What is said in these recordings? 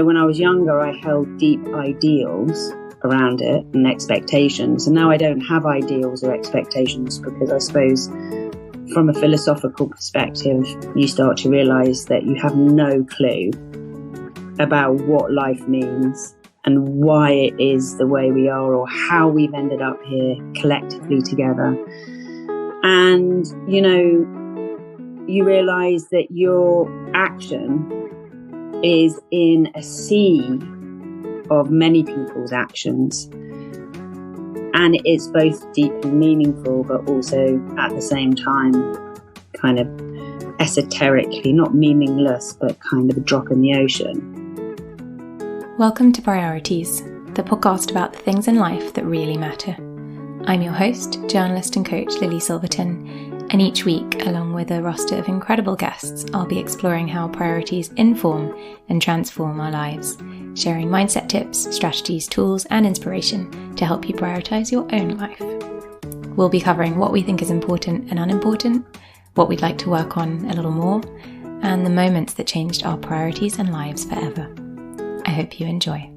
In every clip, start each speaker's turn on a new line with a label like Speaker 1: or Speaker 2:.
Speaker 1: when I was younger, I held deep ideals around it and expectations. And now I don't have ideals or expectations because I suppose from a philosophical perspective, you start to realise that you have no clue about what life means and why it is the way we are or how we've ended up here collectively together. And, you realise that your action is in a sea of many people's actions. And it's both deeply meaningful, but also at the same time, kind of esoterically, not meaningless, but kind of a drop in the ocean.
Speaker 2: Welcome to Priorities, the podcast about the things in life that really matter. I'm your host, journalist and coach Lily Silverton, and each week, along with a roster of incredible guests, I'll be exploring how priorities inform and transform our lives, sharing mindset tips, strategies, tools, and inspiration to help you prioritize your own life. We'll be covering what we think is important and unimportant, what we'd like to work on a little more, and the moments that changed our priorities and lives forever. I hope you enjoy.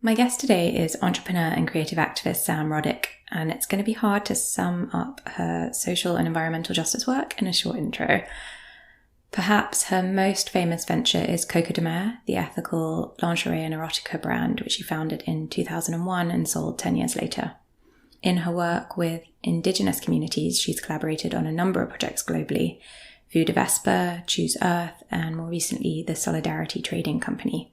Speaker 2: My guest today is entrepreneur and creative activist Sam Roddick, and it's going to be hard to sum up her social and environmental justice work in a short intro. Perhaps her most famous venture is Coco de Mer, the ethical lingerie and erotica brand, which she founded in 2001 and sold 10 years later. In her work with Indigenous communities, she's collaborated on a number of projects globally: Food of Vespa, Choose Earth, and more recently, the Solidarity Trading Company.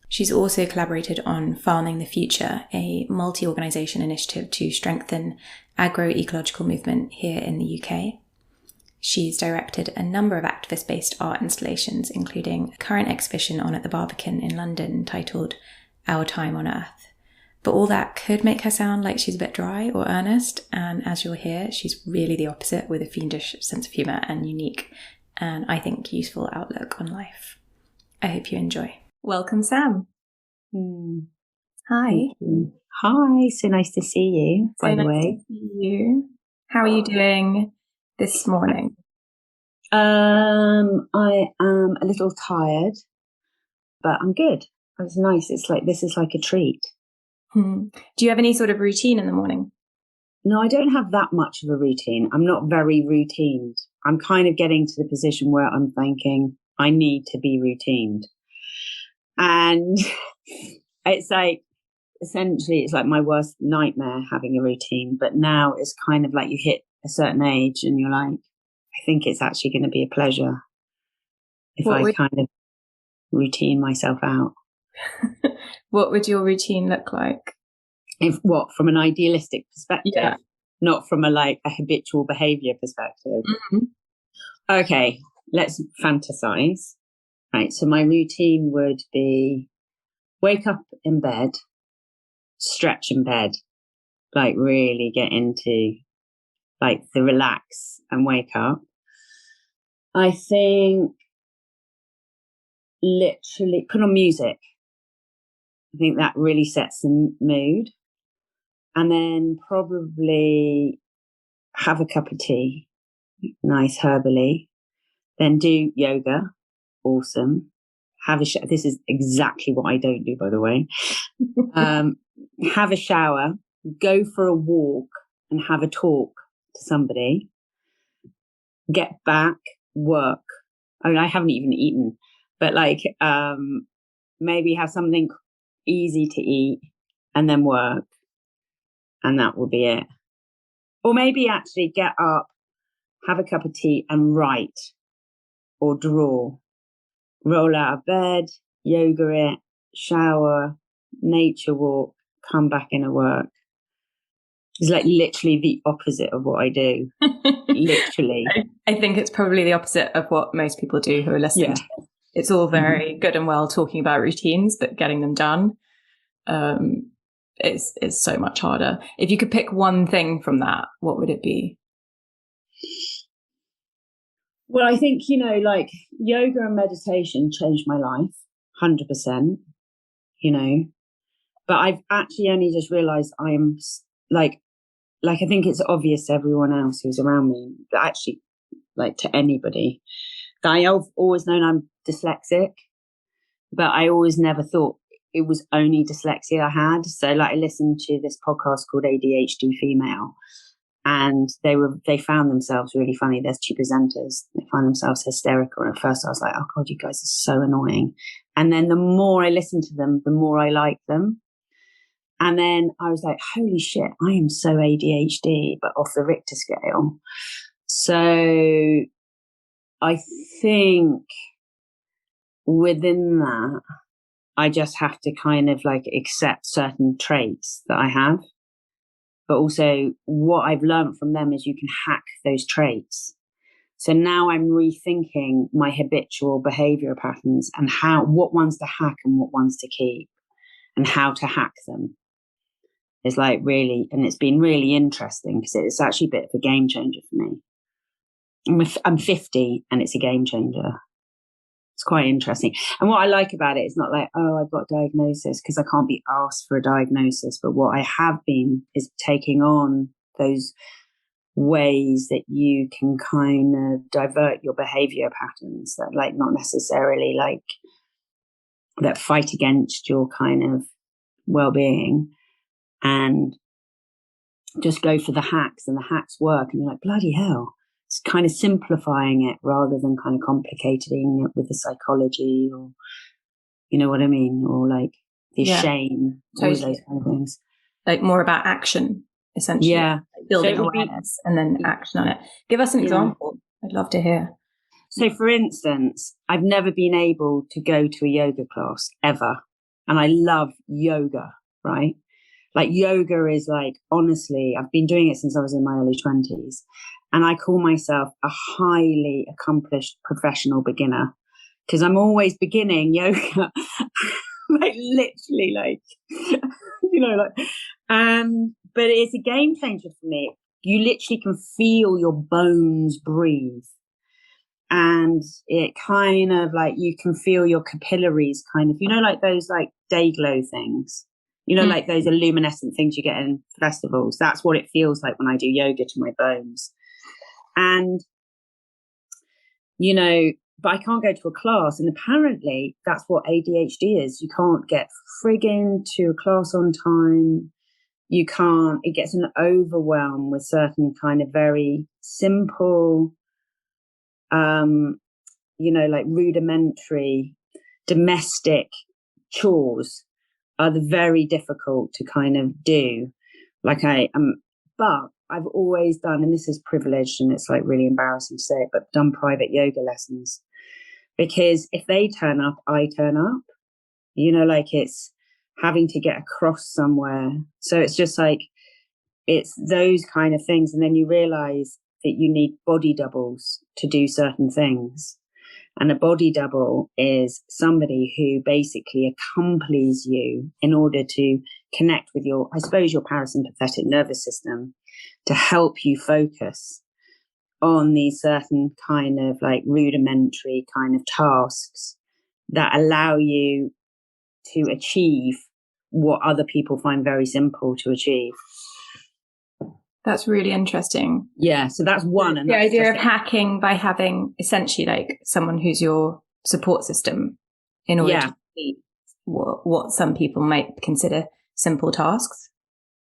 Speaker 2: She's also collaborated on Farming the Future, a multi-organisation initiative to strengthen agroecological movement here in the UK. She's directed a number of activist-based art installations, including a current exhibition on at the Barbican in London titled Our Time on Earth. But all that could make her sound like she's a bit dry or earnest, and as you'll hear, she's really the opposite, with a fiendish sense of humour and unique, and I think useful outlook on life. I hope you enjoy. Welcome, Sam. Hi.
Speaker 1: Hi, so nice to see you, by the way.
Speaker 2: To see you. How are you doing this morning?
Speaker 1: I am a little tired, but I'm good. It's nice. This is like a treat.
Speaker 2: Do you have any sort of routine in the morning?
Speaker 1: No, I don't have that much of a routine. I'm not very routined. I'm kind of getting to the position where I'm thinking I need to be routined. And it's like, essentially, it's like my worst nightmare having a routine. But now it's kind of like you hit a certain age and you're like, I think it's actually going to be a pleasure if kind of routine myself out.
Speaker 2: What would your routine look like?
Speaker 1: From an idealistic perspective?
Speaker 2: Yeah.
Speaker 1: Not from a habitual behaviour perspective.
Speaker 2: Mm-hmm.
Speaker 1: Okay, let's fantasize. Right, so my routine would be wake up in bed, stretch in bed, really get into the relax and wake up. I think literally put on music. I think that really sets the mood. And then probably have a cup of tea, nice herbally. Then do yoga. Awesome. This is exactly what I don't do, by the way. Have a shower, go for a walk and have a talk to somebody. Get back, work. I mean, I haven't even eaten, but maybe have something easy to eat and then work. And that will be it. Or maybe actually get up, have a cup of tea and write or draw. Roll out of bed, yoga it, shower, nature walk, come back into work. It's literally the opposite of what I do. Literally.
Speaker 2: I think it's probably the opposite of what most people do who are listening to it. It's all very good and well talking about routines, but getting them done is so much harder. If you could pick one thing from that, what would it be?
Speaker 1: Well, I think, yoga and meditation changed my life, 100%, but I've actually only just realised I am I think it's obvious to everyone else who's around me, but actually, to anybody, I've always known I'm dyslexic, but I always never thought it was only dyslexia I had. So like I listened to this podcast called ADHD Female, and they found themselves really funny. There's two presenters. They find themselves hysterical. And at first I was like, oh God, you guys are so annoying. And then the more I listened to them, the more I liked them. And then I was like, holy shit, I am so ADHD, but off the Richter scale. So I think within that, I just have to kind of like accept certain traits that I have. But also what I've learned from them is you can hack those traits. So now I'm rethinking my habitual behavioural patterns and what ones to hack and what ones to keep and how to hack them. Is like really, and it's been really interesting because it's actually a bit of a game changer for me. I'm 50 and it's a game changer. It's quite interesting. And what I like about it is not like, oh, I've got a diagnosis, because I can't be asked for a diagnosis. But what I have been is taking on those ways that you can kind of divert your behavior patterns that like not necessarily like that fight against your kind of well-being, and just go for the hacks, and the hacks work. And you're like, bloody hell. It's kind of simplifying it rather than kind of complicating it with the psychology, or, you know what I mean? Or like the shame, all of those kind of things.
Speaker 2: Like more about action, essentially. Yeah. Like building awareness and then action on it. Give us an example. I'd love to hear.
Speaker 1: So for instance, I've never been able to go to a yoga class ever. And I love yoga, right? Like yoga is like, honestly, I've been doing it since I was in my early 20s. And I call myself a highly accomplished professional beginner because I'm always beginning yoga, like literally like, you know, like, but it's a game changer for me. You literally can feel your bones breathe. And it kind of like, you can feel your capillaries kind of, you know, like those like day glow things, you know, like those luminescent things you get in festivals. That's what it feels like when I do yoga to my bones. And, you know, but I can't go to a class. And apparently that's what ADHD is. You can't get frigging to a class on time. You can't, it gets an overwhelm with certain kind of very simple, you know, like rudimentary domestic chores are very difficult to kind of do. Like but I've always done, and this is privileged and it's like really embarrassing to say it, but done private yoga lessons, because if they turn up, I turn up, you know, like it's having to get across somewhere. So it's just like, it's those kind of things. And then you realize that you need body doubles to do certain things. And a body double is somebody who basically accompanies you in order to connect with your, I suppose, your parasympathetic nervous system to help you focus on these certain kind of like rudimentary kind of tasks that allow you to achieve what other people find very simple to achieve.
Speaker 2: That's really interesting.
Speaker 1: Yeah, so that's one. And
Speaker 2: the idea of hacking by having essentially like someone who's your support system in order to complete what some people might consider simple tasks.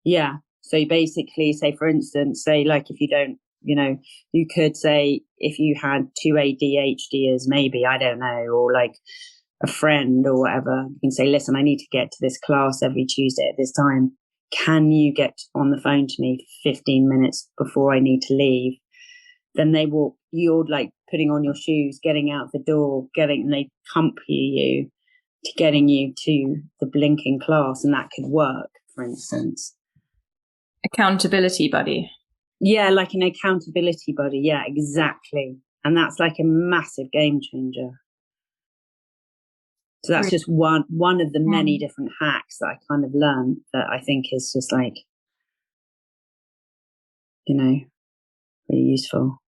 Speaker 1: Yeah. So you basically say, for instance, say like if you don't, you know, you could say if you had two ADHDers, maybe, I don't know, or like a friend or whatever, you can say, listen, I need to get to this class every Tuesday at this time. Can you get on the phone to me 15 minutes before I need to leave? Then you're like putting on your shoes, getting out the door, and they accompany you to getting you to the blinking class. And that could work, for instance.
Speaker 2: Accountability buddy.
Speaker 1: Yeah, like an accountability buddy. Yeah, exactly. And that's like a massive game changer. So that's just one of the many different hacks that I kind of learned that I think is just like, you know, really useful.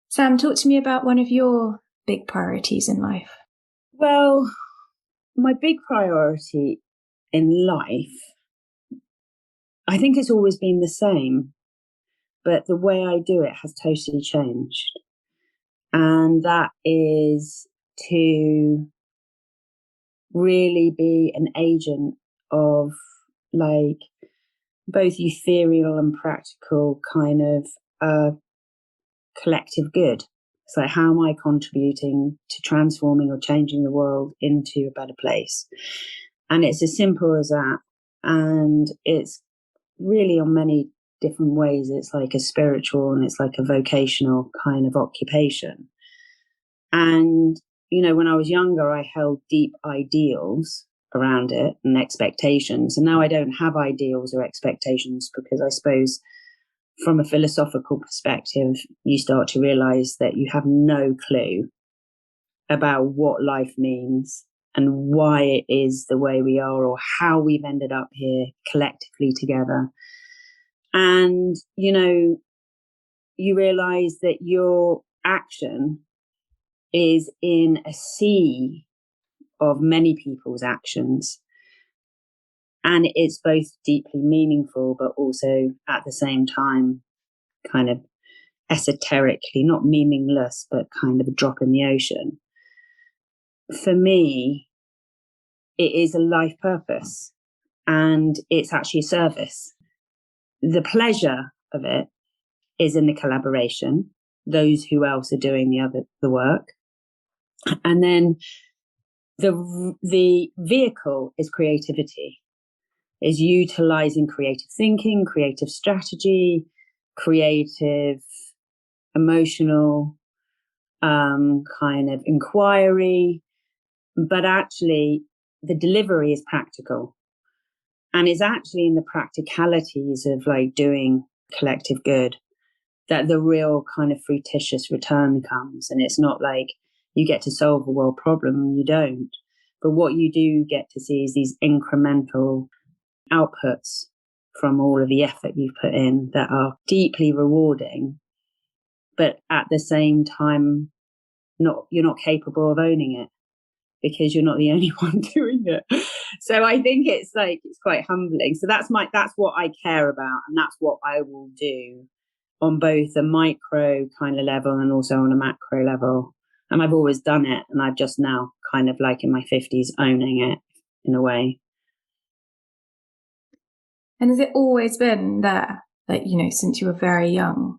Speaker 2: Sam, talk to me about one of your big priorities in life.
Speaker 1: Well, my big priority in life, I think it's always been the same, but the way I do it has totally changed. And that is to really be an agent of like both ethereal and practical kind of collective good. So how am I contributing to transforming or changing the world into a better place? And it's as simple as that. And it's really on many different ways. It's like a spiritual and it's like a vocational kind of occupation. And, you know, when I was younger, I held deep ideals around it and expectations. And now I don't have ideals or expectations because I suppose from a philosophical perspective, you start to realize that you have no clue about what life means and why it is the way we are or how we've ended up here collectively together. And, you know, you realize that your action is in a sea of many people's actions. And it's both deeply meaningful, but also at the same time, kind of esoterically, not meaningless, but kind of a drop in the ocean. For me, it is a life purpose and it's actually a service. The pleasure of it is in the collaboration, those who else are doing the work. And then the vehicle is creativity, is utilizing creative thinking, creative strategy, creative, emotional kind of inquiry. But actually, the delivery is practical. And it's actually in the practicalities of like doing collective good that the real kind of fruititious return comes. And it's not like you get to solve a world problem, you don't. But what you do get to see is these incremental outputs from all of the effort you've put in that are deeply rewarding, but at the same time, you're not capable of owning it because you're not the only one doing it. So I think it's quite humbling. So that's what I care about, and that's what I will do on both a micro kind of level and also on a macro level. And I've always done it, and I've just now kind of like in my 50s owning it in a way.
Speaker 2: And has it always been there, like, you know, since you were very young?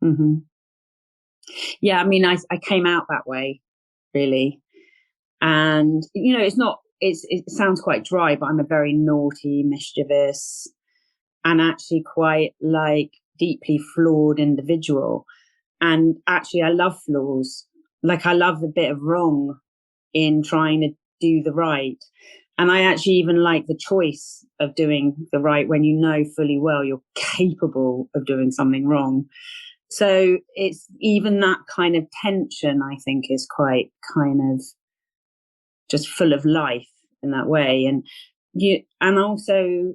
Speaker 1: Mm-hmm. Yeah, I mean, I came out that way, really. And, you know, it sounds quite dry, but I'm a very naughty, mischievous, and actually quite like deeply flawed individual. And actually, I love flaws. Like, I love the bit of wrong in trying to do the right. And I actually even like the choice of doing the right when you know fully well you're capable of doing something wrong. So it's even that kind of tension, I think, is quite kind of just full of life in that way. And also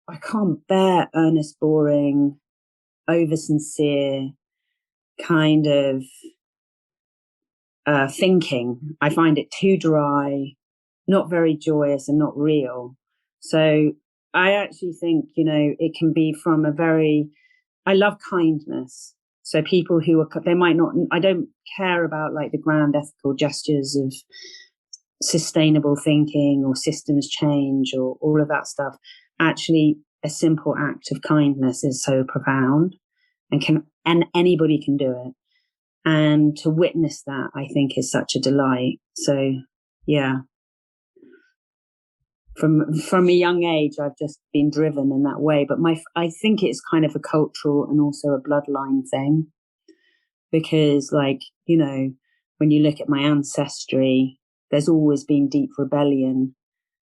Speaker 1: I can't bear earnest, boring, over sincere kind of thinking. I find it too dry, not very joyous and not real. So I actually think, you know, it can be from I love kindness. So people who I don't care about like the grand ethical gestures of sustainable thinking or systems change or all of that stuff. Actually, a simple act of kindness is so profound and anybody can do it. And to witness that, I think, is such a delight. So, yeah. From a young age, I've just been driven in that way. But I think it's kind of a cultural and also a bloodline thing. Because, like, you know, when you look at my ancestry, there's always been deep rebellion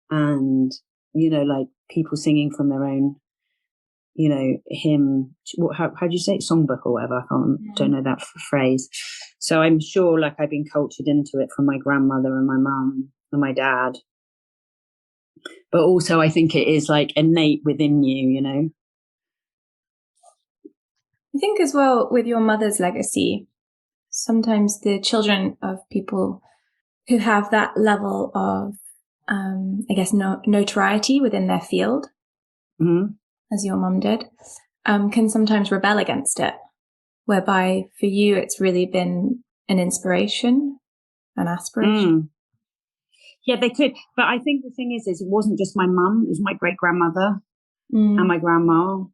Speaker 1: and, you know, like people singing from their own, you know, hymn, how do you say it? Songbook or whatever. Don't know that phrase. So I'm sure like I've been cultured into it from my grandmother and my mum and my dad. But also I think it is like innate within you, you know.
Speaker 2: I think as well with your mother's legacy, sometimes the children of people who have that level of, I guess, notoriety within their field,
Speaker 1: Mm-hmm.
Speaker 2: as your mum did, can sometimes rebel against it, whereby for you it's really been an inspiration, an aspiration?
Speaker 1: Yeah, they could. But I think the thing is it wasn't just my mum, it was my great-grandmother and my grandma.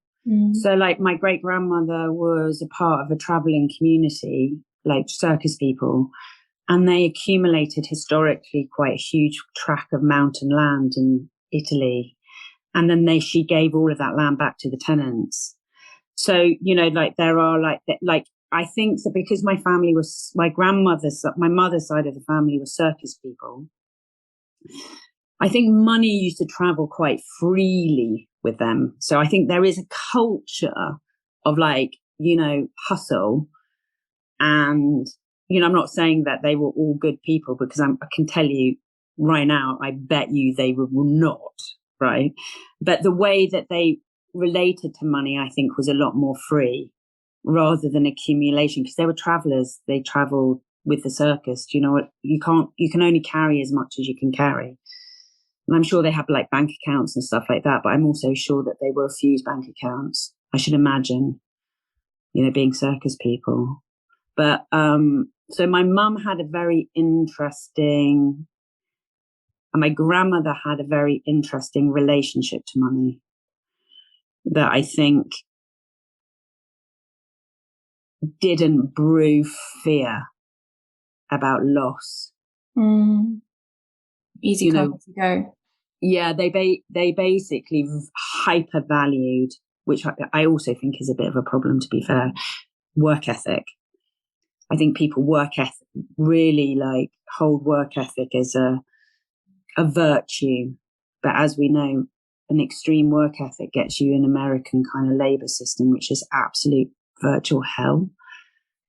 Speaker 1: So like my great-grandmother was a part of a traveling community, like circus people, and they accumulated historically quite a huge tract of mountain land in Italy. And then she gave all of that land back to the tenants. So, like there are like, I think that because my family was, my mother's side of the family was circus people. I think money used to travel quite freely with them. So I think there is a culture of like, hustle. And, I'm not saying that they were all good people, because I can tell you right now, I bet you they were not, right? But the way that they related to money, I think, was a lot more free rather than accumulation, because they were travelers. They traveled with the circus. You can only carry as much as you can carry. And I'm sure they have like bank accounts and stuff like that, but I'm also sure that they were a few bank accounts, I should imagine, being circus people. But so my mum had a very interesting, and my grandmother had a very interesting relationship to money that I think didn't brew fear about loss.
Speaker 2: Easy come, easy go.
Speaker 1: Yeah, they basically hyper valued, which I also think is a bit of a problem, to be fair, work ethic. I think people really like hold work ethic as a virtue. But as we know, an extreme work ethic gets you an American kind of labor system, which is absolute virtual hell.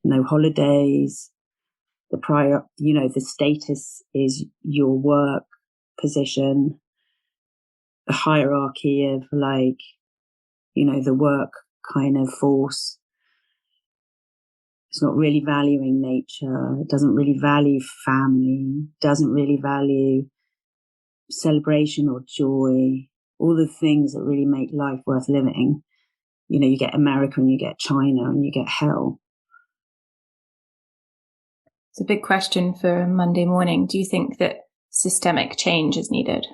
Speaker 1: No holidays. The status is your work position. The hierarchy of like, the work kind of force. It's not really valuing nature. It doesn't really value family. Doesn't really value celebration or joy. All the things that really make life worth living. You get America and you get China and you get hell.
Speaker 2: It's a big question for Monday morning. Do you think that systemic change is needed?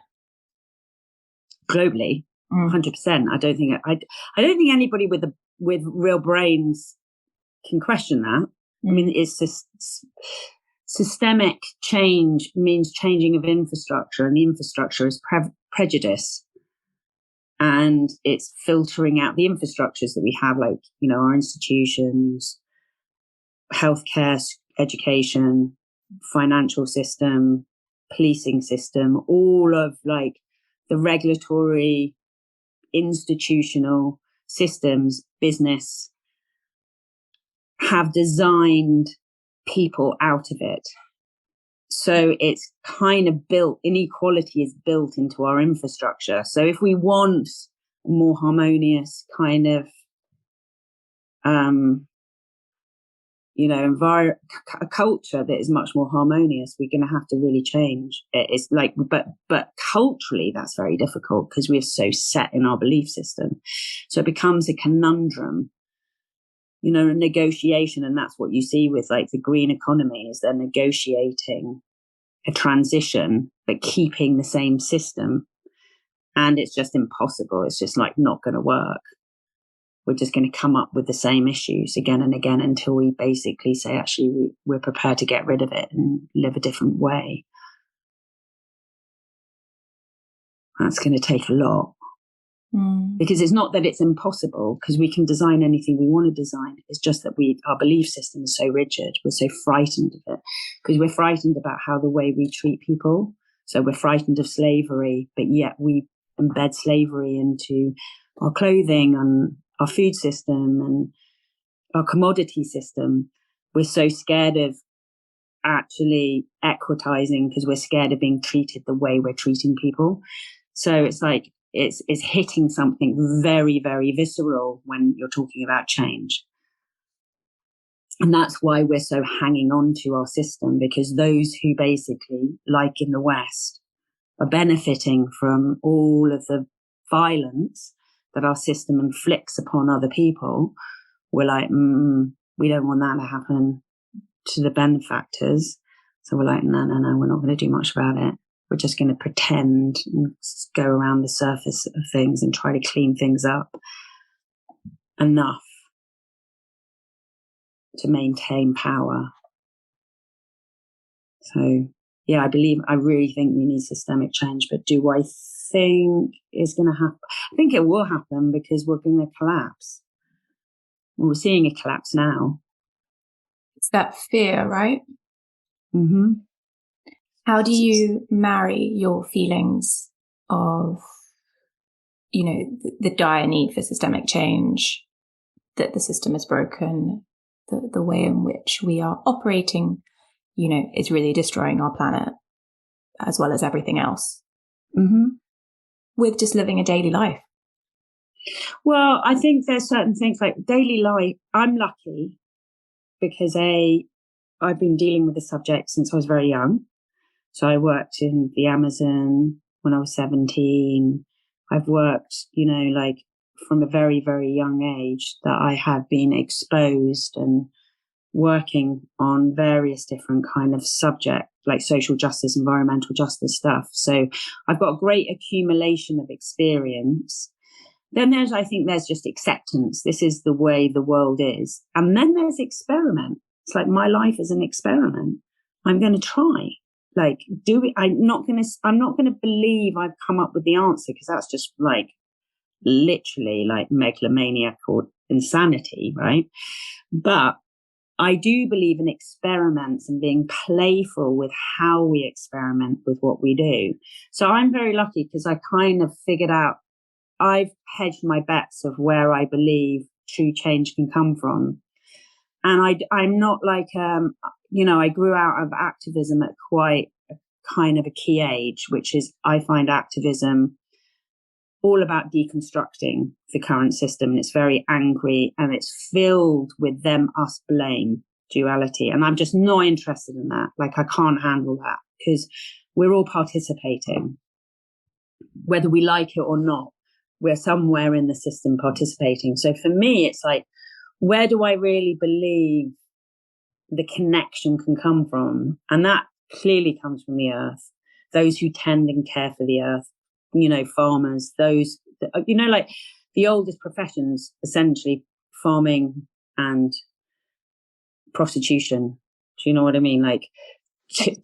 Speaker 1: Globally, 100%. I don't think anybody with real brains can question that. I mean, it's systemic change means changing of infrastructure, and the infrastructure is prejudice, and it's filtering out the infrastructures that we have, like our institutions, healthcare, education, financial system, policing system, all of like the regulatory, institutional systems, business, have designed people out of it. So it's kind of built, inequality is built into our infrastructure. So if we want a more harmonious kind of, a culture that is much more harmonious, we're going to have to really change. It's like, but culturally, that's very difficult because we're so set in our belief system. So it becomes a conundrum, a negotiation. And that's what you see with like the green economy, is they're negotiating a transition, but keeping the same system. And it's just impossible. It's just like not going to work. We're just going to come up with the same issues again and again until we basically say, actually, we're prepared to get rid of it and live a different way. That's going to take a lot. Because it's not that it's impossible, because we can design anything we want to design. It's just that our belief system is so rigid. We're so frightened of it because we're frightened about how the way we treat people. So we're frightened of slavery, but yet we embed slavery into our clothing and our food system and our commodity system. We're so scared of actually equitizing because we're scared of being treated the way we're treating people. So it's like, it's hitting something very, very visceral when you're talking about change. And that's why we're so hanging on to our system, because those who basically, like in the West, are benefiting from all of the violence that our system inflicts upon other people, we're like, we don't want that to happen. to the benefactors. So we're like, no, we're not going to do much about it. We're just going to pretend and go around the surface of things and try to clean things up enough to maintain power. So, yeah, I really think we need systemic change. But do I think it's going to happen? I think it will happen because we're going to collapse. We're seeing a collapse now.
Speaker 2: It's that fear, right?
Speaker 1: Mm-hmm.
Speaker 2: How do you marry your feelings of, the dire need for systemic change, that the system is broken, the way in which we are operating, is really destroying our planet as well as everything else, with just living a daily life?
Speaker 1: Well, I think there's certain things like daily life. I'm lucky because I've been dealing with the subject since I was very young. So I worked in the Amazon when I was 17. I've worked, from a very, very young age that I have been exposed and working on various different kind of subjects like social justice, environmental justice stuff. So I've got a great accumulation of experience. Then I think there's just acceptance. This is the way the world is. And then there's experiment. It's like my life is an experiment. I'm going to try. I'm not going to believe I've come up with the answer, because that's just literally megalomaniac or insanity, right? But I do believe in experiments and being playful with how we experiment with what we do. So I'm very lucky because I kind of figured out, I've hedged my bets of where I believe true change can come from. And I'm not I grew out of activism at quite a kind of a key age, which is, I find activism all about deconstructing the current system. And it's very angry and it's filled with them, us, blame duality. And I'm just not interested in that. I can't handle that, because we're all participating. Whether we like it or not, we're somewhere in the system participating. So for me, it's where do I really believe the connection can come from? And that clearly comes from the earth. Those who tend and care for the earth, farmers, those, the oldest professions, essentially farming and prostitution. Do you know what I mean?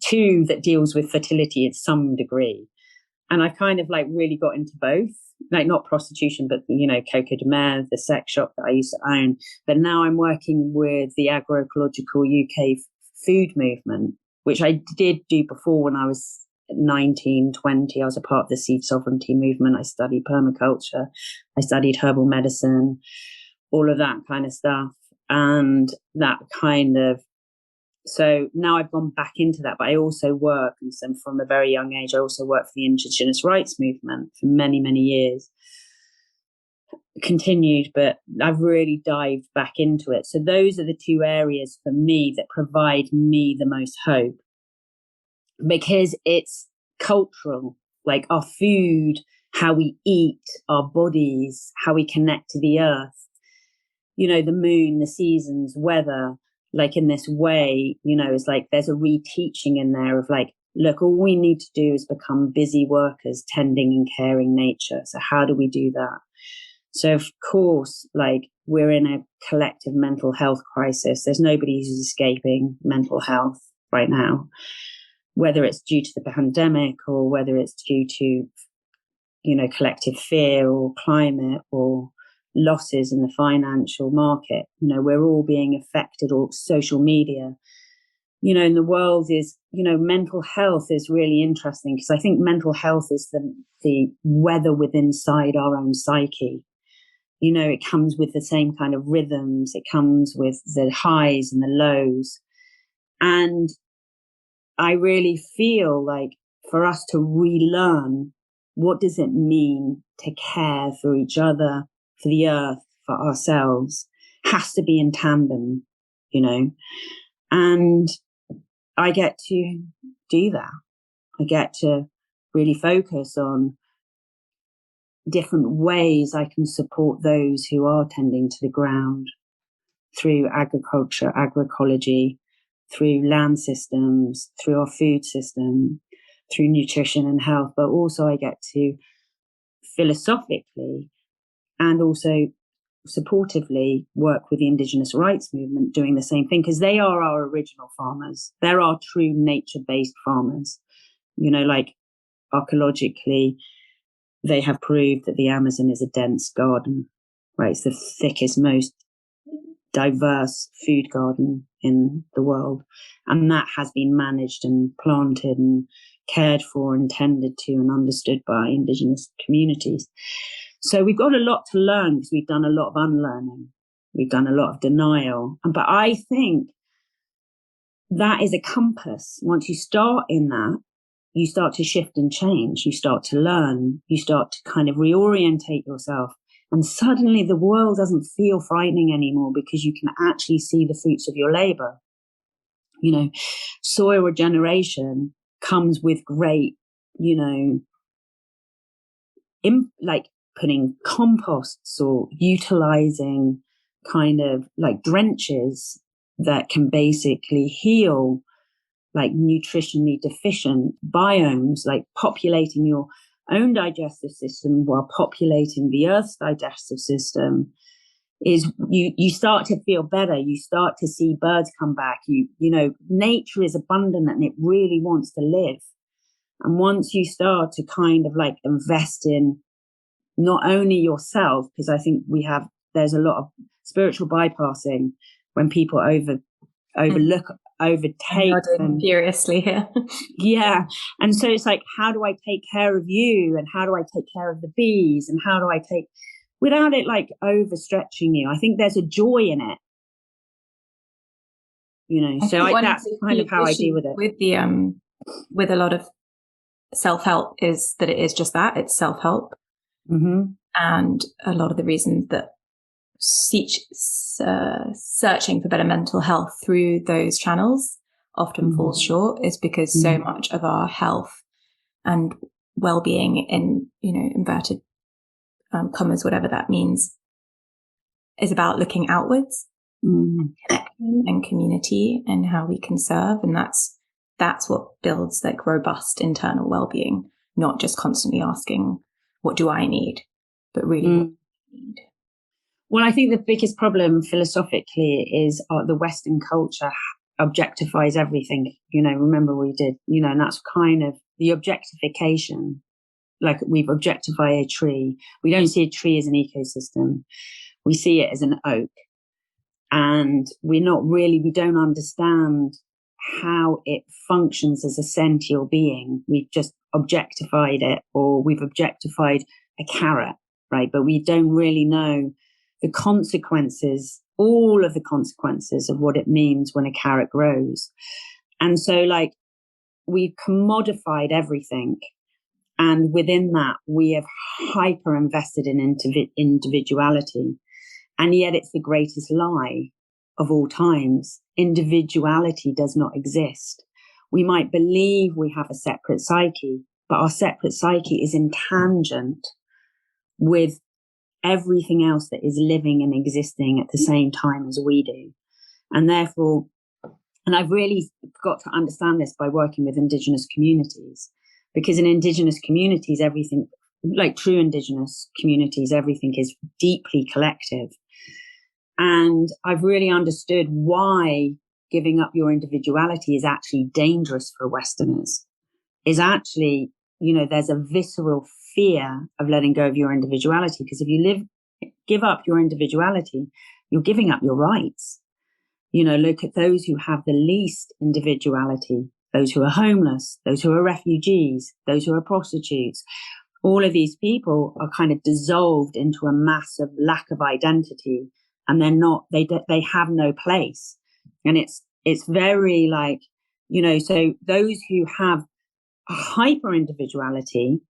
Speaker 1: Two that deals with fertility at some degree. And I kind of really got into both, not prostitution, but, Coco de Mer, the sex shop that I used to own. But now I'm working with the agroecological UK food movement, which I did do before when I was 19, 20. I was a part of the seed sovereignty movement. I studied permaculture. I studied herbal medicine, all of that kind of stuff. And that kind of, so now I've gone back into that, but I also work, and from a very young age, I also worked for the Indigenous rights movement for many, many years. Continued, but I've really dived back into it. So those are the two areas for me that provide me the most hope, because it's cultural, our food, how we eat, our bodies, how we connect to the earth, the moon, the seasons, weather. In this way, it's there's a reteaching in there of look, all we need to do is become busy workers tending and caring nature. So how do we do that? So of course, we're in a collective mental health crisis. There's nobody who's escaping mental health right now, whether it's due to the pandemic or whether it's due to, collective fear or climate or losses in the financial market. We're all being affected, or social media, and the world is, mental health is really interesting, because I think mental health is the weather within inside our own psyche. It comes with the same kind of rhythms. It comes with the highs and the lows. And I really feel for us to relearn, what does it mean to care for each other, for the earth, for ourselves, has to be in tandem, and I get to do that. I get to really focus on different ways I can support those who are tending to the ground through agriculture, agroecology, through land systems, through our food system, through nutrition and health, but also I get to philosophically and also supportively work with the Indigenous rights movement doing the same thing, because they are our original farmers. They're our true nature-based farmers. You know, like archaeologically, they have proved that the Amazon is a dense garden, right? It's the thickest, most diverse food garden in the world. And that has been managed and planted and cared for and tended to and understood by Indigenous communities. So we've got a lot to learn because we've done a lot of unlearning. We've done a lot of denial. But I think that is a compass. Once you start in that, you start to shift and change. You start to learn. You start to kind of reorientate yourself. And suddenly the world doesn't feel frightening anymore because you can actually see the fruits of your labor. You know, soil regeneration comes with great, you know, like putting composts or utilizing kind of like drenches that can basically heal like nutritionally deficient biomes, like populating your own digestive system while populating the Earth's digestive system, is you start to feel better. You start to see birds come back. You know, nature is abundant and it really wants to live. And once you start to kind of like invest in not only yourself, because I think there's a lot of spiritual bypassing when people overlook, overtake them.
Speaker 2: Furiously here.
Speaker 1: Yeah. And so it's like, how do I take care of you? And how do I take care of the bees? And how do I without it like overstretching you? I think there's a joy in it. You know, so that's kind of how I deal with it.
Speaker 2: With the with a lot of self-help is that it is just that, it's self-help.
Speaker 1: Mm-hmm.
Speaker 2: And a lot of the reasons that searching for better mental health through those channels often falls short is because so much of our health and well-being, in, you know, inverted commas, whatever that means, is about looking outwards, connection and community and how we can serve. And that's what builds like robust internal well-being, not just constantly asking, what do I need? But really what do you need?
Speaker 1: Well, I think the biggest problem philosophically is the Western culture objectifies everything. You know, remember we did, you know, and that's kind of the objectification. Like we've objectified a tree. We don't see a tree as an ecosystem. We see it as an oak. And we don't understand how it functions as a sentient being. We've just objectified it, or we've objectified a carrot, right? But we don't really know the consequences, all of the consequences of what it means when a carrot grows. And so like we've commodified everything. And within that, we have hyper invested in individuality. And yet it's the greatest lie of all times. Individuality does not exist. We might believe we have a separate psyche, but our separate psyche is in tangent with everything else that is living and existing at the same time as we do. And therefore, and I've really got to understand this by working with Indigenous communities, because in Indigenous communities, everything, like true Indigenous communities, everything is deeply collective. And I've really understood why giving up your individuality is actually dangerous for Westerners. Is actually, you know, there's a visceral fear of letting go of your individuality, because if you give up your individuality, you're giving up your rights. You know, look at those who have the least individuality, those who are homeless, those who are refugees, those who are prostitutes. All of these people are kind of dissolved into a massive lack of identity, and they have no place. And it's very like, you know, so those who have a hyper individuality,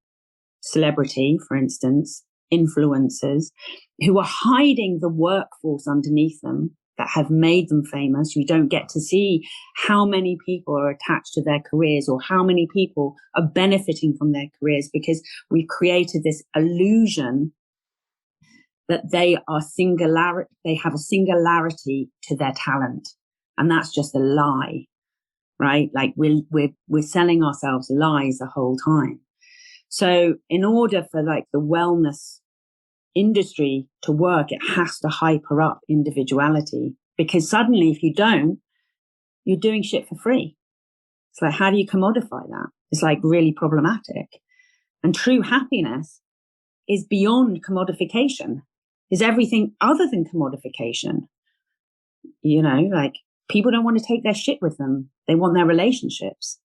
Speaker 1: celebrity, for instance, influencers, who are hiding the workforce underneath them that have made them famous. You don't get to see how many people are attached to their careers or how many people are benefiting from their careers, because we've created this illusion that they have a singularity to their talent. And that's just a lie, right? Like we're selling ourselves lies the whole time. So in order for like the wellness industry to work, it has to hyper up individuality, because suddenly if you don't, you're doing shit for free. It's like, how do you commodify that? It's like really problematic. And true happiness is beyond commodification, is everything other than commodification. You know, like people don't want to take their shit with them. They want their relationships.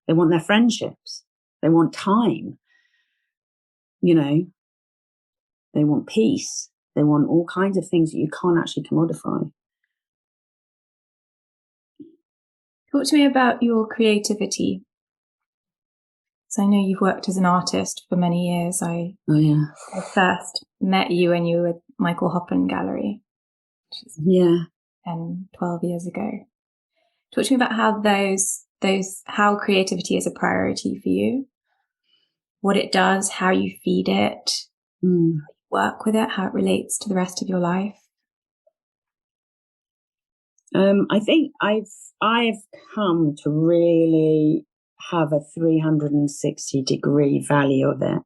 Speaker 1: They want their friendships. They want time. You know, they want peace. They want all kinds of things that you can't actually commodify.
Speaker 2: Talk to me about your creativity. So I know you've worked as an artist for many years. I first met you when you were at Michael Hoppen Gallery, which is 10, 12 years ago. Talk to me about how creativity is a priority for you, what it does, how you feed it, how you work with it, how it relates to the rest of your life.
Speaker 1: I think I've come to really have a 360-degree value of it.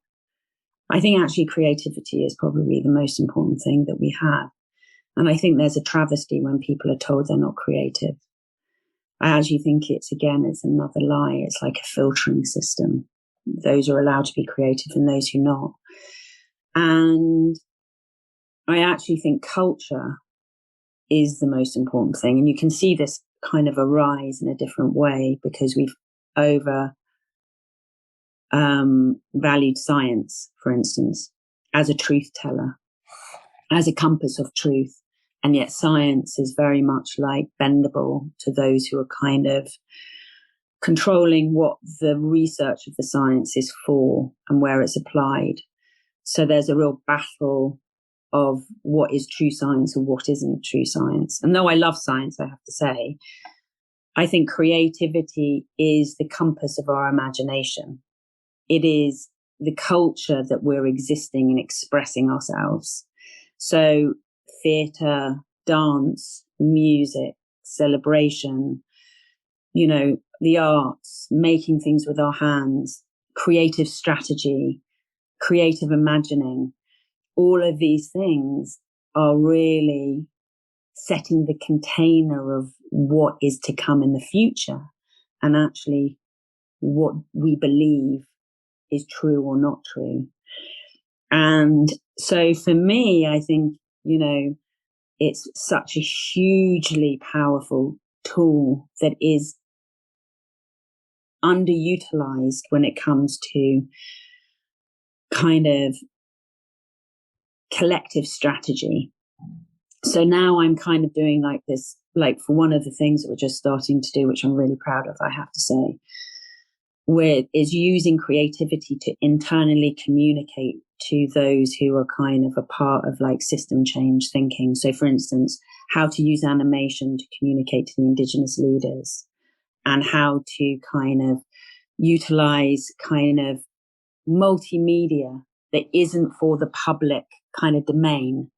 Speaker 1: I think actually creativity is probably the most important thing that we have. And I think there's a travesty when people are told they're not creative. I actually think it's another lie. It's like a filtering system. Those are allowed to be creative and those who not. And I actually think culture is the most important thing. And you can see this kind of arise in a different way because we've valued science, for instance, as a truth teller, as a compass of truth. And yet science is very much like bendable to those who are kind of controlling what the research of the science is for and where it's applied. So there's a real battle of what is true science and what isn't true science. And though I love science, I have to say, I think creativity is the compass of our imagination. It is the culture that we're existing and expressing ourselves. So theatre, dance, music, celebration, you know, the arts, making things with our hands, creative strategy, creative imagining, all of these things are really setting the container of what is to come in the future and actually what we believe is true or not true. And so for me, I think, you know, it's such a hugely powerful tool that is underutilized when it comes to kind of collective strategy. So now I'm kind of doing like this, like for one of the things that we're just starting to do, which I'm really proud of, I have to say, is using creativity to internally communicate to those who are kind of a part of like system change thinking. So for instance, how to use animation to communicate to the indigenous leaders and how to kind of utilize kind of multimedia that isn't for the public kind of domain,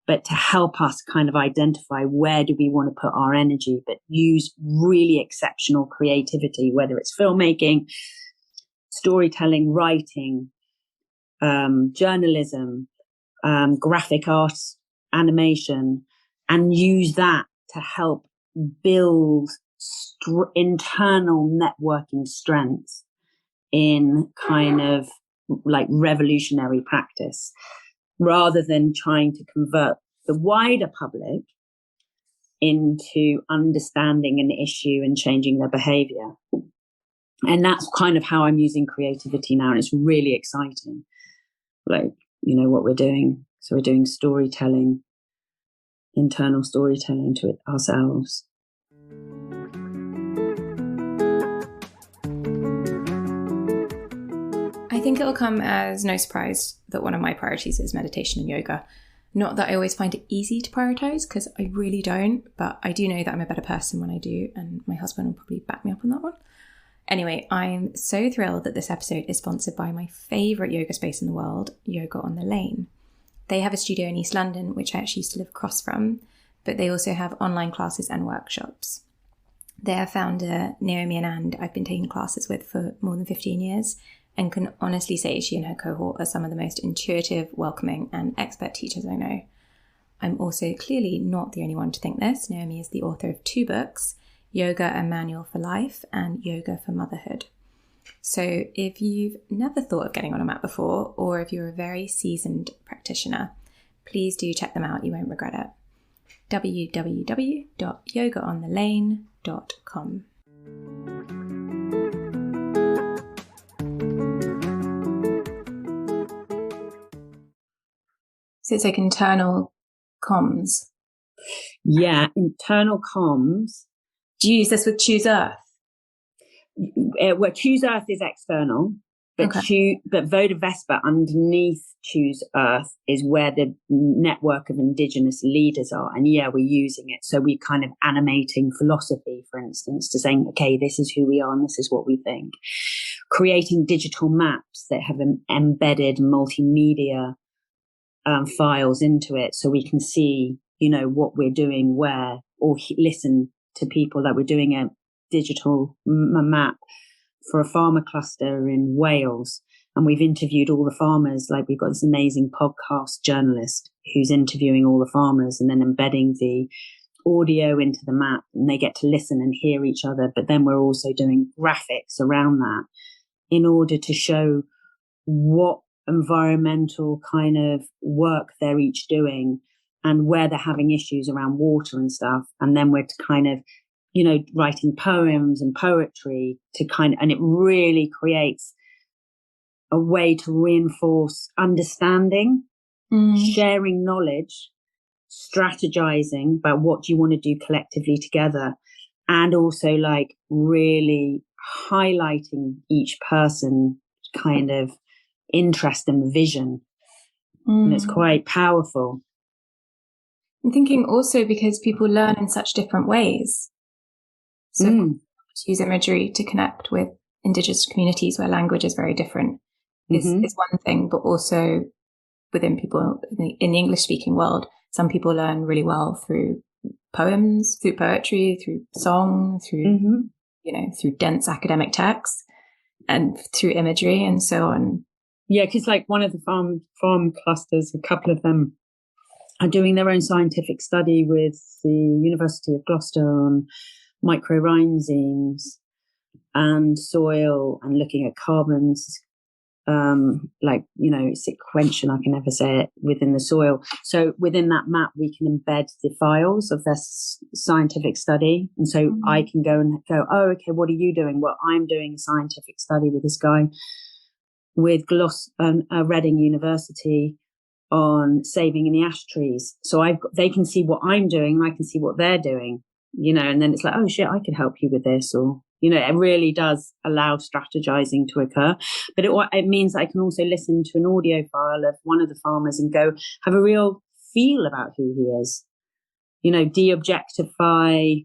Speaker 1: but to help us kind of identify where do we want to put our energy, but use really exceptional creativity, whether it's filmmaking, storytelling, writing, journalism, graphic arts, animation, and use that to help build internal networking strength in kind of like revolutionary practice, rather than trying to convert the wider public into understanding an issue and changing their behavior. And that's kind of how I'm using creativity now. And it's really exciting, like, you know, what we're doing. So we're doing storytelling, internal storytelling to ourselves.
Speaker 2: I think it will come as no surprise that one of my priorities is meditation and yoga. Not that I always find it easy to prioritize, because I really don't, but I do know that I'm a better person when I do, and my husband will probably back me up on that one. Anyway, I'm so thrilled that this episode is sponsored by my favourite yoga space in the world, Yoga on the Lane. They have a studio in East London, which I actually used to live across from, but they also have online classes and workshops. Their founder, Naomi Anand, I've been taking classes with for more than 15 years and can honestly say she and her cohort are some of the most intuitive, welcoming and expert teachers I know. I'm also clearly not the only one to think this. Naomi is the author of 2 books, Yoga: A Manual for Life and Yoga for Motherhood. So if you've never thought of getting on a mat before, or if you're a very seasoned practitioner, please do check them out. You won't regret it. www.yogaonthelane.com. So it's like internal comms.
Speaker 1: Yeah, internal comms.
Speaker 2: Do you use this with Choose Earth?
Speaker 1: Well, Choose Earth is external, but but Voda Vespa underneath Choose Earth is where the network of Indigenous leaders are. And yeah, we're using it. So we're kind of animating philosophy, for instance, to saying, okay, this is who we are and this is what we think. Creating digital maps that have embedded multimedia files into it, so we can see, what we're doing where, or listen to people that we're doing a digital map for a farmer cluster in Wales. And we've interviewed all the farmers. Like, we've got this amazing podcast journalist who's interviewing all the farmers and then embedding the audio into the map, and they get to listen and hear each other. But then we're also doing graphics around that in order to show what environmental kind of work they're each doing and where they're having issues around water and stuff. And then we're kind of, writing poems and poetry and it really creates a way to reinforce understanding, sharing knowledge, strategizing about what do you want to do collectively together, and also like really highlighting each person kind of interest and vision. And it's quite powerful.
Speaker 2: I'm thinking also because people learn in such different ways. So to use imagery to connect with Indigenous communities where language is very different is one thing, but also within people in the English-speaking world, some people learn really well through poems, through poetry, through song, through through dense academic texts, and through imagery and so on.
Speaker 1: Yeah, because like one of the farm clusters, a couple of them are doing their own scientific study with the University of Gloucester on microrhizomes and soil and looking at carbons, sequential, I can never say it, within the soil. So within that map, we can embed the files of their scientific study. And so I can go, oh, okay, what are you doing? Well, I'm doing a scientific study with this guy with Reading University on saving in the ash trees. So they can see what I'm doing and I can see what they're doing, and then it's like, oh shit, I could help you with this, or, it really does allow strategizing to occur. But it means I can also listen to an audio file of one of the farmers and go have a real feel about who he is, de-objectify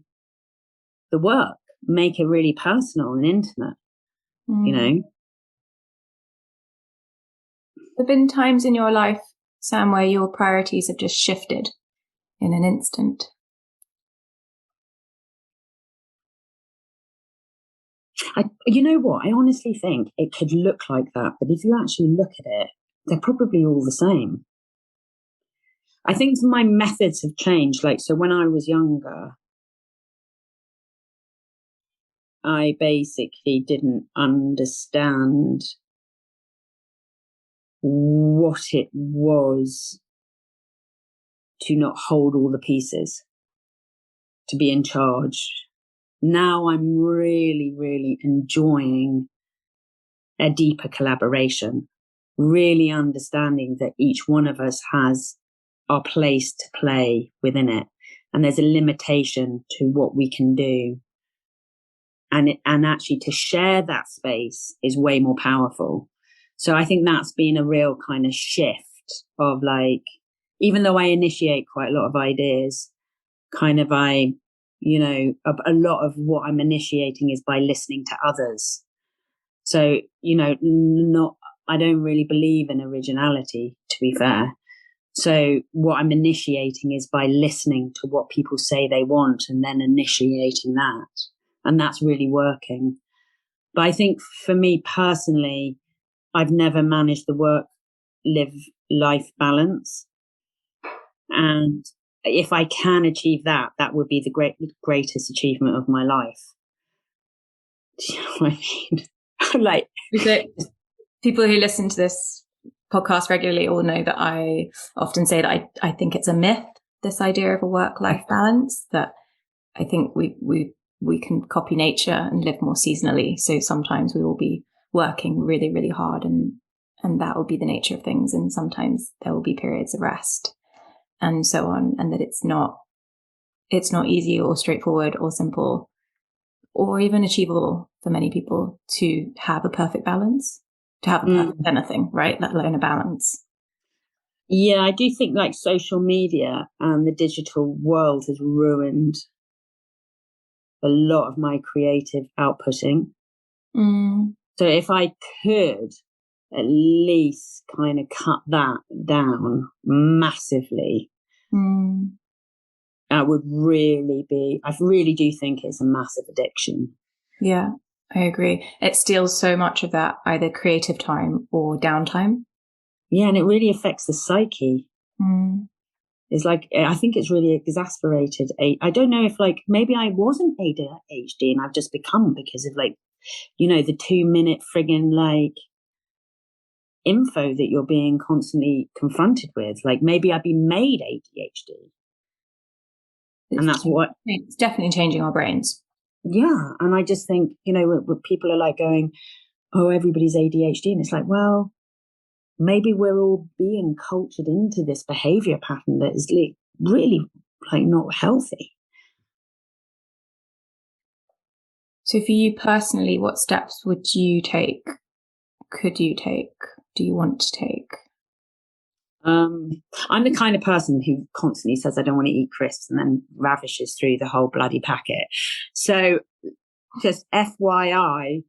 Speaker 1: the work, make it really personal and intimate,
Speaker 2: There have been times in your life, Sam, where your priorities have just shifted in an instant.
Speaker 1: You know what? I honestly think it could look like that, but if you actually look at it, they're probably all the same. I think my methods have changed. Like, so when I was younger, I basically didn't understand what it was to not hold all the pieces, to be in charge. Now I'm really, really enjoying a deeper collaboration, really understanding that each one of us has our place to play within it. And there's a limitation to what we can do. And actually to share that space is way more powerful. So I think that's been a real kind of shift of like, even though I initiate quite a lot of ideas, a lot of what I'm initiating is by listening to others. So, I don't really believe in originality, to be fair. So what I'm initiating is by listening to what people say they want and then initiating that. and that's really working. But I think for me personally, I've never managed the work-live-life balance. And if I can achieve that, that would be the greatest achievement of my life. Do you know what I mean? Like,
Speaker 2: people who listen to this podcast regularly all know that I often say that I think it's a myth, this idea of a work-life balance, that I think we can copy nature and live more seasonally. So sometimes we will be working really, really hard and that will be the nature of things. And sometimes there will be periods of rest and so on. And that it's not easy or straightforward or simple or even achievable for many people to have a perfect balance, to have a perfect anything, right? Let alone a balance.
Speaker 1: Yeah, I do think like social media and the digital world has ruined a lot of my creative outputting. So if I could at least kind of cut that down massively, I would I really do think it's a massive addiction.
Speaker 2: Yeah, I agree. It steals so much of that either creative time or downtime.
Speaker 1: Yeah, and it really affects the psyche. It's like, I think it's really exasperated. I don't know if like, maybe I wasn't ADHD and I've just become because of like, you know, the 2-minute friggin' like info that you're being constantly confronted with. Like maybe I've been made ADHD. And that's what...
Speaker 2: It's definitely changing our brains.
Speaker 1: Yeah. And I just think, you know, when people are like going, oh, everybody's ADHD. And it's like, well, maybe we're all being cultured into this behavior pattern that is really like not healthy.
Speaker 2: So for you personally, what steps would you take? Could you take? Do you want to take?
Speaker 1: I'm the kind of person who constantly says I don't want to eat crisps and then ravishes through the whole bloody packet. So just FYI,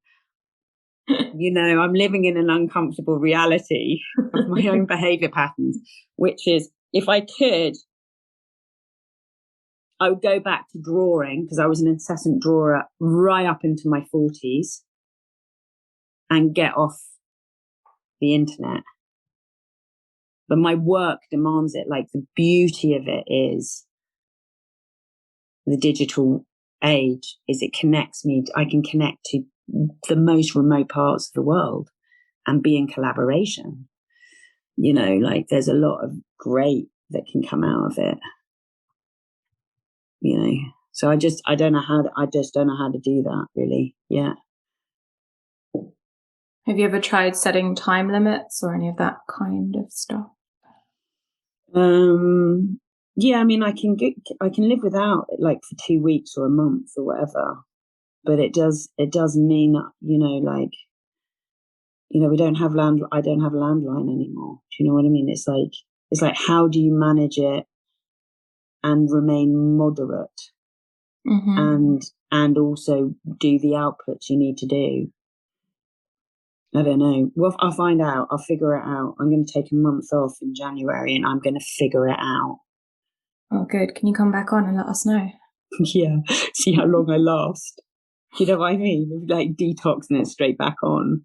Speaker 1: you know, I'm living in an uncomfortable reality of my own behavior patterns, which is if I could, I would go back to drawing because I was an incessant drawer right up into my 40s and get off the internet. But my work demands it. Like the beauty of it is the digital age is it connects me. I can connect to the most remote parts of the world and be in collaboration. You know, like there's a lot of great that can come out of it. You know, so I just don't know how to do that really. Yeah.
Speaker 2: Have you ever tried setting time limits or any of that kind of stuff?
Speaker 1: Yeah, I mean, I can live without it like for 2 weeks or a month or whatever, but it does mean, you know, like, you know, I don't have a landline anymore. Do you know what I mean? It's like, how do you manage it and remain moderate and also do the outputs you need to do? I don't know. Well, I'll find out. I'll figure it out. I'm going to take a month off in January and I'm going to figure it out.
Speaker 2: Oh, good. Can you come back on and let us know?
Speaker 1: Yeah. See how long I last. You know what I mean? Like detoxing it straight back on.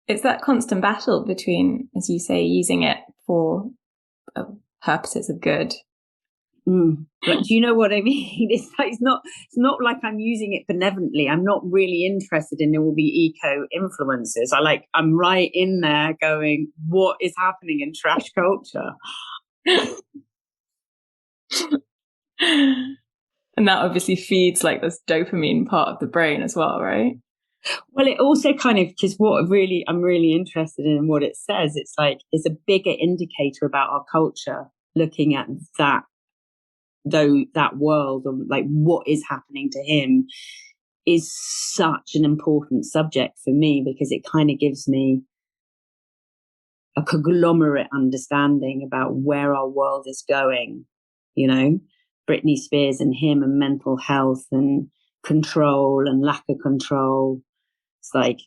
Speaker 2: It's that constant battle between, as you say, using it for purposes of good.
Speaker 1: But do you know what I mean? It's not like I'm using it benevolently. I'm not really interested in all the eco influencers. I'm right in there going, what is happening in trash culture?
Speaker 2: And that obviously feeds like this dopamine part of the brain as well, right?
Speaker 1: Well, it also kind of, because I'm really interested in what it says. It's like, it's a bigger indicator about our culture looking at that world of like what is happening to him is such an important subject for me because it kind of gives me a conglomerate understanding about where our world is going, you know, Britney Spears and him and mental health and control and lack of control. It's like,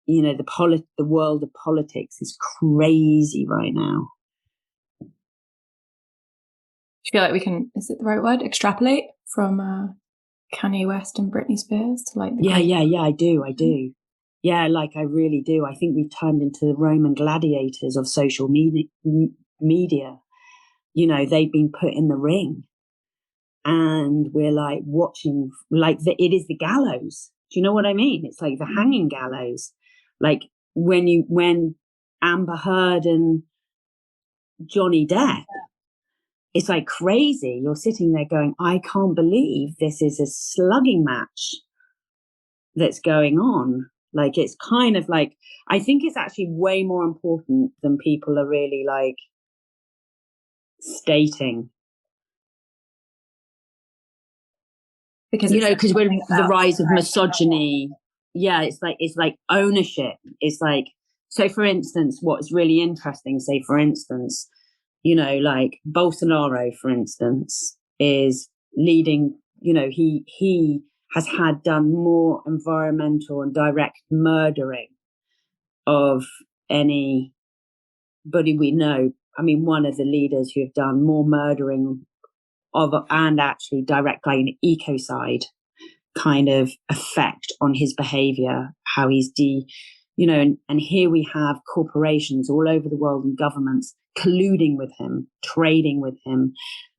Speaker 1: you know, the world of politics is crazy right now.
Speaker 2: Do you feel like we can, is it the right word, extrapolate from Kanye West and Britney Spears to like the
Speaker 1: yeah, I do. Yeah, like I really do. I think we've turned into the Roman gladiators of social media. You know, they've been put in the ring, and we're like watching, like it is the gallows. Do you know what I mean? It's like the hanging gallows. Like when Amber Heard and Johnny Depp, it's like crazy. You're sitting there going, I can't believe this is a slugging match that's going on. Like, it's kind of like, I think it's actually way more important than people are really like stating. Because, you know, because we're the rise of misogyny. Yeah, it's like ownership. It's like, so for instance, what's really interesting, say for instance, you know, like Bolsonaro, for instance, is leading, you know, he has done more environmental and direct murdering of anybody we know. I mean, one of the leaders who have done more murdering of, and actually direct like an ecocide kind of effect on his behavior, how he's you know, and here we have corporations all over the world and governments colluding with him, trading with him,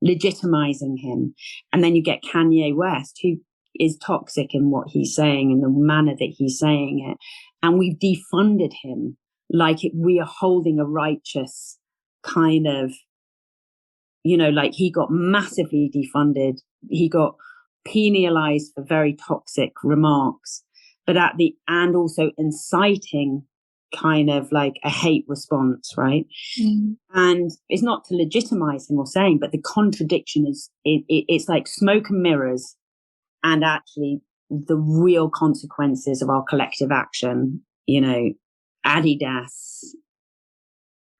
Speaker 1: legitimizing him. And then you get Kanye West, who is toxic in what he's saying and the manner that he's saying it. And we've defunded him like we are holding a righteous kind of, you know, like he got massively defunded. He got penalized for very toxic remarks, but and also inciting kind of like a hate response, right? And it's not to legitimize him or saying, but the contradiction is, it's like smoke and mirrors, and actually the real consequences of our collective action, you know, Adidas,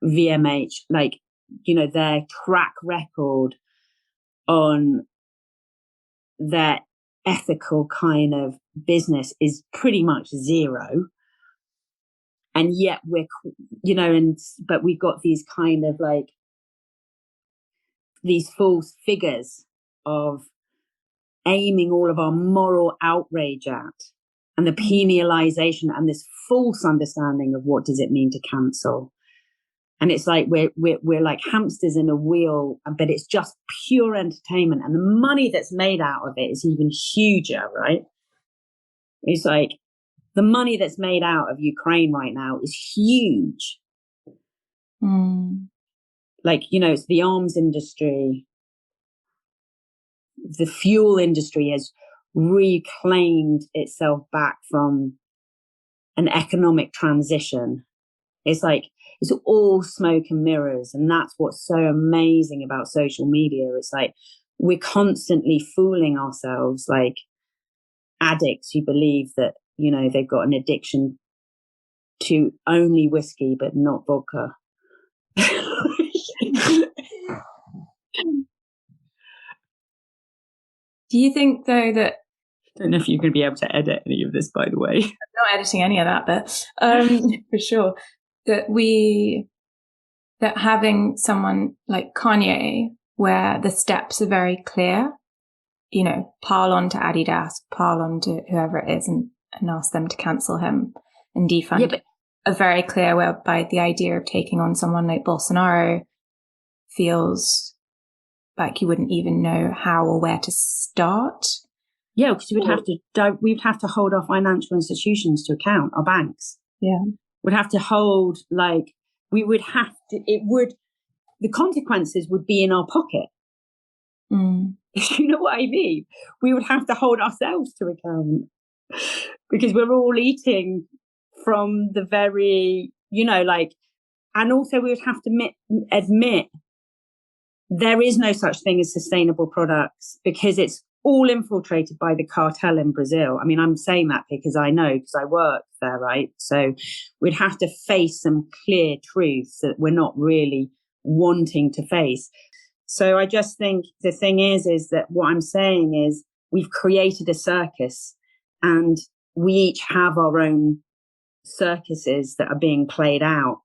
Speaker 1: VMH, like, you know, their track record on their ethical kind of business is pretty much zero. And yet we're, you know, but we've got these kind of like these false figures of aiming all of our moral outrage at, and the penalization and this false understanding of what does it mean to cancel. And it's like we're like hamsters in a wheel, but it's just pure entertainment. And the money that's made out of it is even huger, right? It's like the money that's made out of Ukraine right now is huge. Like, you know, it's the arms industry. The fuel industry has reclaimed itself back from an economic transition. It's like, it's all smoke and mirrors. And that's what's so amazing about social media. It's like we're constantly fooling ourselves like addicts who believe that, you know, they've got an addiction to only whiskey, but not vodka.
Speaker 2: Do you think, though, that...
Speaker 1: I don't know if you're going to be able to edit any of this, by the way.
Speaker 2: I'm not editing any of that, but for sure. That having someone like Kanye, where the steps are very clear, you know, pile on to Adidas, pile on to whoever it is and ask them to cancel him and defund. Yeah, but are very clear, whereby the idea of taking on someone like Bolsonaro feels like you wouldn't even know how or where to start.
Speaker 1: Yeah, because we'd have to hold our financial institutions to account, our banks.
Speaker 2: Yeah.
Speaker 1: We'd have to hold, like, the consequences would be in our pocket. You know what I mean? We would have to hold ourselves to account because we're all eating from the very, you know, like, and also we would have to admit there is no such thing as sustainable products because it's all infiltrated by the cartel in Brazil. I mean, I'm saying that because I know, because I work there, right? So we'd have to face some clear truths that we're not really wanting to face. So I just think the thing is that what I'm saying is we've created a circus and we each have our own circuses that are being played out.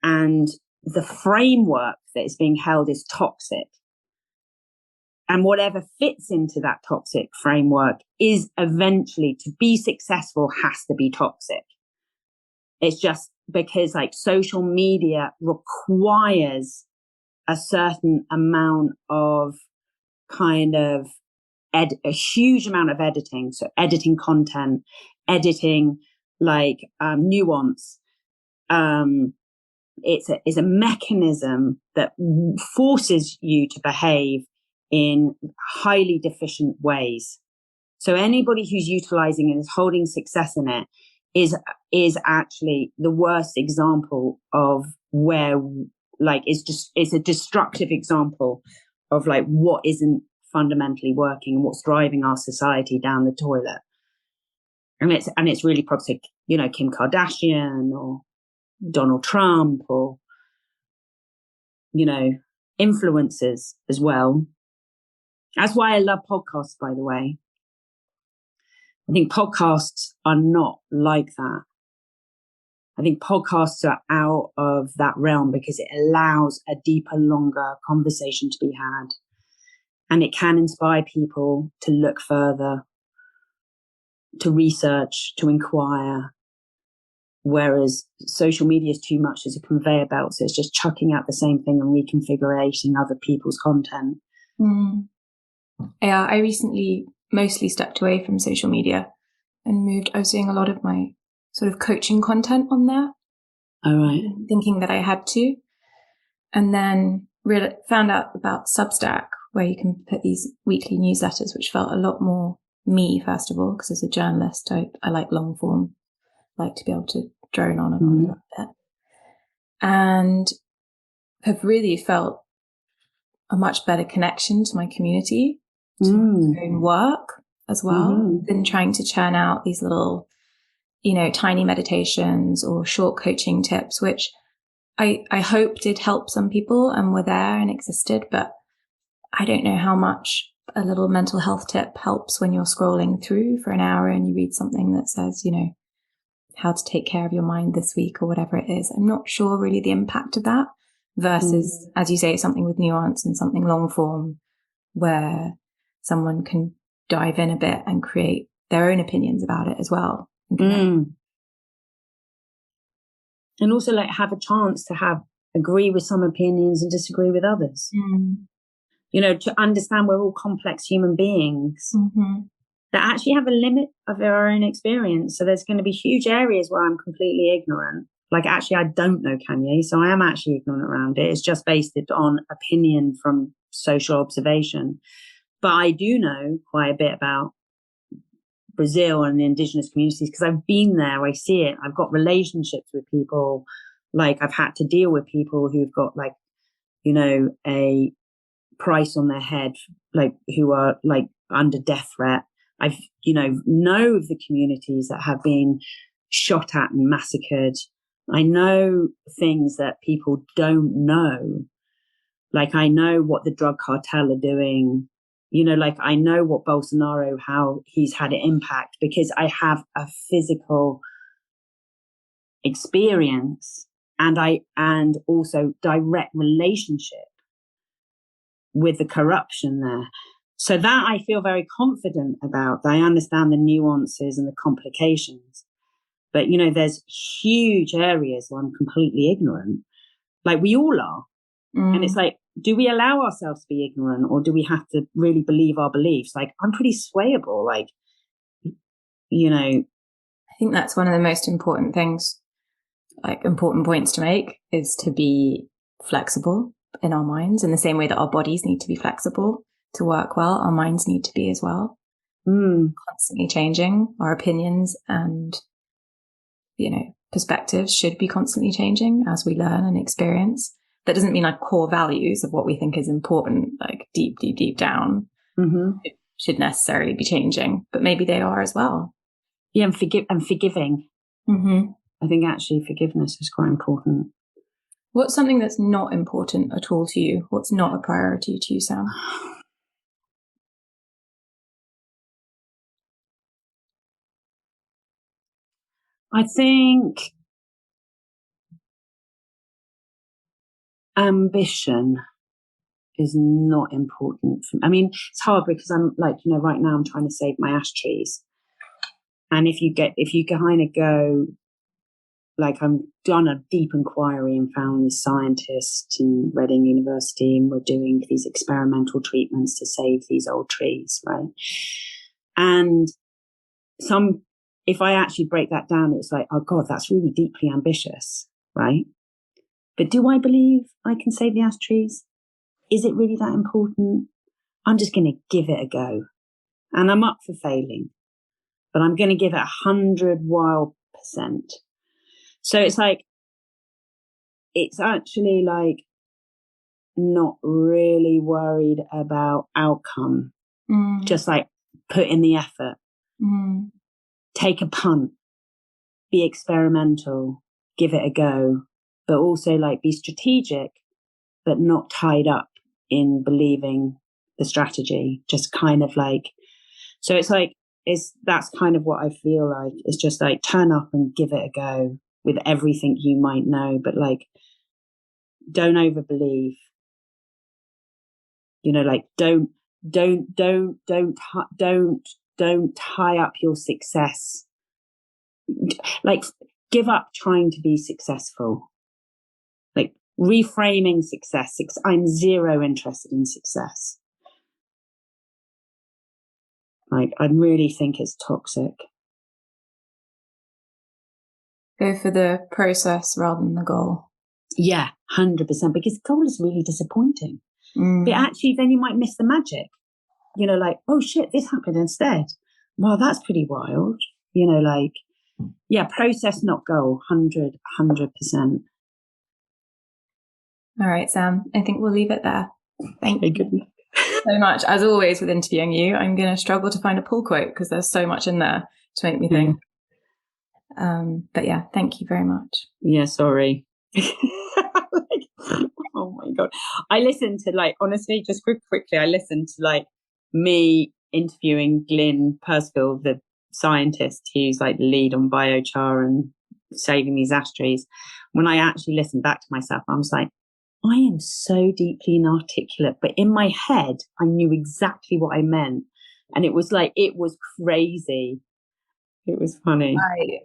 Speaker 1: And the framework that is being held is toxic. and whatever fits into that toxic framework is eventually, to be successful, has to be toxic. It's just because like social media requires a certain amount of kind of a huge amount of editing. So editing content, editing like nuance. It's a mechanism that forces you to behave in highly deficient ways. So anybody who's utilizing it, is holding success in it, is actually the worst example of where, like, it's a destructive example of like what isn't fundamentally working and what's driving our society down the toilet. And it's really toxic, you know, Kim Kardashian or Donald Trump or, you know, influencers as well. That's why I love podcasts, by the way. I think podcasts are not like that. I think podcasts are out of that realm because it allows a deeper, longer conversation to be had. And it can inspire people to look further, to research, to inquire. Whereas social media is too much as a conveyor belt. So it's just chucking out the same thing and reconfiguring other people's content.
Speaker 2: Mm. Yeah, I recently mostly stepped away from social media and I was doing a lot of my sort of coaching content on there.
Speaker 1: All right.
Speaker 2: Thinking that I had to. And then found out about Substack, where you can put these weekly newsletters, which felt a lot more me, first of all, because as a journalist, I like long form, like to be able to drone on and on a little bit. And have really felt a much better connection to my community, to my own work as well, than trying to churn out these little, you know, tiny meditations or short coaching tips, which I hope did help some people and were there and existed, but I don't know how much a little mental health tip helps when you're scrolling through for an hour and you read something that says, you know, how to take care of your mind this week or whatever it is. I'm not sure really the impact of that versus, as you say, something with nuance and something long form where someone can dive in a bit and create their own opinions about it as well.
Speaker 1: And also like have a chance to agree with some opinions and disagree with others. You know, to understand we're all complex human beings that actually have a limit of their own experience. So there's going to be huge areas where I'm completely ignorant. Like actually I don't know Kanye, so I am actually ignorant around it. It's just based on opinion from social observation. But I do know quite a bit about Brazil and the indigenous communities because I've been there. I see it. I've got relationships with people. Like I've had to deal with people who've got like, you know, a price on their head, like who are like under death threat. I've, you know of the communities that have been shot at and massacred. I know things that people don't know. Like I know what the drug cartel are doing. You know, like I know what Bolsonaro, how he's had an impact because I have a physical experience and also direct relationship with the corruption there. So that I feel very confident about. I understand the nuances and the complications. But, you know, there's huge areas where I'm completely ignorant. Like we all are. And it's like, do we allow ourselves to be ignorant or do we have to really believe our beliefs? Like, I'm pretty swayable, like, you know.
Speaker 2: I think that's one of the most important things, like important points to make, is to be flexible in our minds in the same way that our bodies need to be flexible to work well. Our minds need to be as well. Constantly changing. Our opinions and, you know, perspectives should be constantly changing as we learn and experience. That doesn't mean like core values of what we think is important, like deep down, should necessarily be changing, but maybe they are as well.
Speaker 1: Yeah, and forgiving. I think actually forgiveness is quite important.
Speaker 2: What's something that's not important at all to you? What's not a priority to you, Sam?
Speaker 1: I think ambition is not important for me. I mean, it's hard because I'm like, right now I'm trying to save my ash trees. And if you kind of go, like, I've done a deep inquiry and found this scientist in Reading University, and we're doing these experimental treatments to save these old trees, right? And if I actually break that down, it's like, oh God, that's really deeply ambitious, right? But do I believe I can save the ash trees? Is it really that important? I'm just going to give it a go. And I'm up for failing, but I'm going to give it 100 wild %. So it's actually like not really worried about outcome, just like put in the effort, take a punt, be experimental, give it a go, but also like be strategic, but not tied up in believing the strategy, just kind of like, so it's like, that's kind of what I feel like. It's just like turn up and give it a go with everything you might know, but like, don't overbelieve, like don't tie up your success. Like, give up trying to be successful. Like, reframing success. I'm zero interested in success. Like, I really think it's toxic.
Speaker 2: Go for the process rather than the goal.
Speaker 1: Yeah, 100%, because the goal is really disappointing. But actually, then you might miss the magic. Like, oh shit, this happened instead. Well, that's pretty wild. Like, yeah, process, not goal, 100%.
Speaker 2: All right, Sam, I think we'll leave it there. Thank you so much. As always with interviewing you, I'm going to struggle to find a pull quote because there's so much in there to make me think. But yeah, thank you very much.
Speaker 1: Yeah, sorry. Oh my God. I listened to, like, honestly, just quickly, I listened to like me interviewing Glyn Percival, the scientist who's like the lead on biochar and saving these ash trees. When I actually listened back to myself, I was like, I am so deeply inarticulate, but in my head, I knew exactly what I meant. And it was like, it was crazy. It was funny.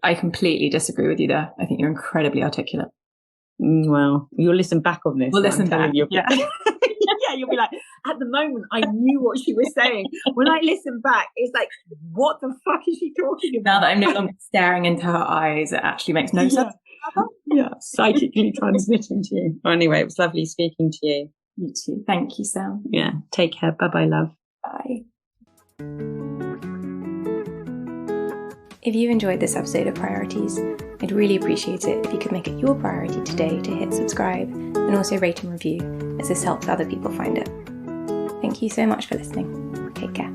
Speaker 2: I completely disagree with you there. I think you're incredibly articulate.
Speaker 1: Well, you'll listen back on this.
Speaker 2: We'll listen back.
Speaker 1: Yeah. Yeah, you'll be like, at the moment, I knew what she was saying. When I listen back, it's like, what the fuck is she talking about?
Speaker 2: Now that I'm no longer staring into her eyes, it actually makes no sense.
Speaker 1: Yeah, psychically transmitting to you. Well, anyway, it was lovely speaking to you.
Speaker 2: You too. Thank you, Sam.
Speaker 1: Yeah, take care. Bye-bye, love.
Speaker 2: Bye. If you enjoyed this episode of Priorities, I'd really appreciate it if you could make it your priority today to hit subscribe and also rate and review, as this helps other people find it. Thank you so much for listening. Take care.